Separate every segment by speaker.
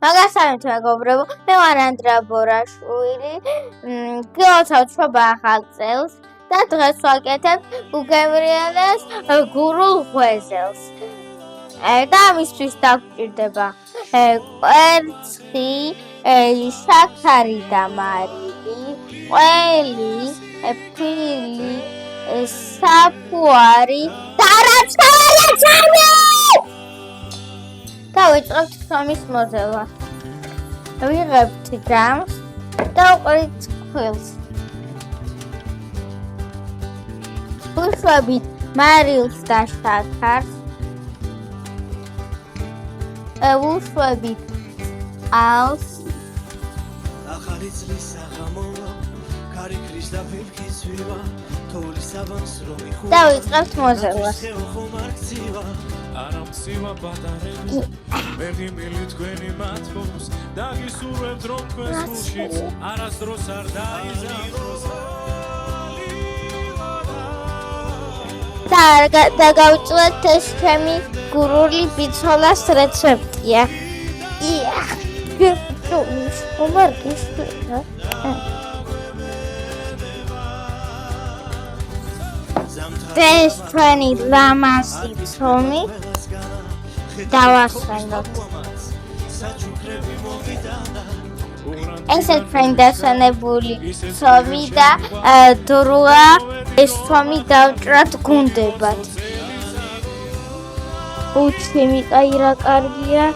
Speaker 1: მაგასამით მეგობრებო, მე ვარ ანდრა ბორაშვილი, გილოცავთ შობა ახალ წელს და დღეს ვაკეთებ უგემრიელეს გურულ ღვეზელს. და მისთვის დაგვჭირდება კვერცხი, შაქარი და მარილი, ყველი, ფილი, საფუარი და რაც გავარია ძამი! დავიწყებთ ხომის მოძებნა. ვიღებთ ჯამს და ვყრით წყვილს. ვუშვებით მარილს და შაქარს. ვუშვებით წყალს.
Speaker 2: ახალი წლის საღამოა, კარი ქრის და ფირფის ვივა, თოვლი საბანს რომ იხულა.
Speaker 1: დავიწყებთ მოძებნას.
Speaker 3: არამცივა პატარები მერიმილი თქვენი მათბობს დაგისურვებთ რომ თქვენს გულშიც არასდროს არ დაიზარდოს
Speaker 1: და გავწვეთ ეს ჩემი გურული ბიცოლას რეცეპტია. ეს ჩვენი ლამაზი ცომი დავასვენოთ. ესე ჩვენი დასვენებული ცომი და დროა ეს ცომი დავჭრათ გუნდებად. უჩემი ყაირა კარგია.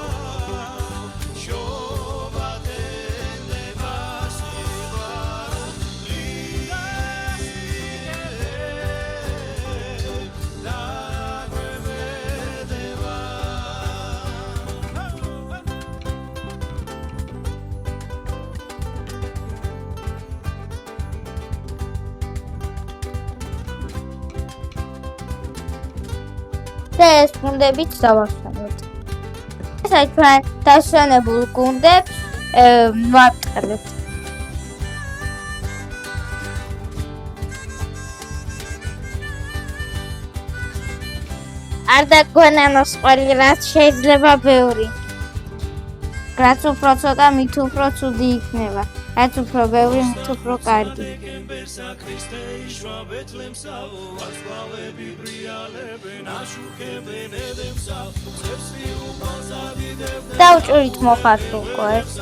Speaker 1: და ეს გუნდებით დავასვენოთ. ესე ჩვენ დასვენებულ გუნდებს ვაკლებთ. არ დაგვენანოს ყველი რაც შეიძლება ბევრი. რაც უფრო ცოტა, მით უფრო ცუდი იქნება. რაც უფრო ბევრი, მით უფრო კარგი. დავჭურით მოხარშულკოებს.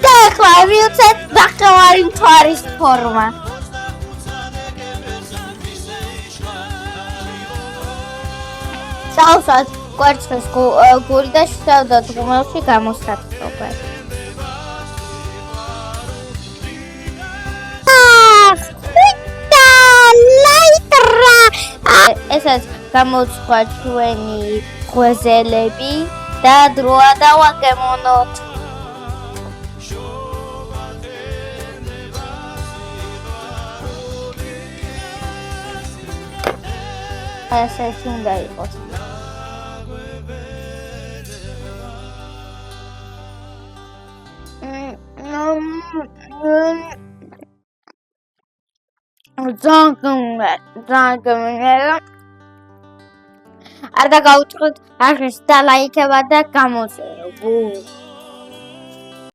Speaker 1: და ახლა ვივცეთ ნახევარი მთვარის ფორმა. წავსვათ კვერცხის გული და შევდოთ ღუმელში გამოსაცნობად. ესაც გამოცხვა ჩვენი ღვეზელები და დროა დავაგემონოთ. ესეც უნდა იყოს. ძალიან არ დაგაუწყოთ არხის და ლაიქება და გამოწერო.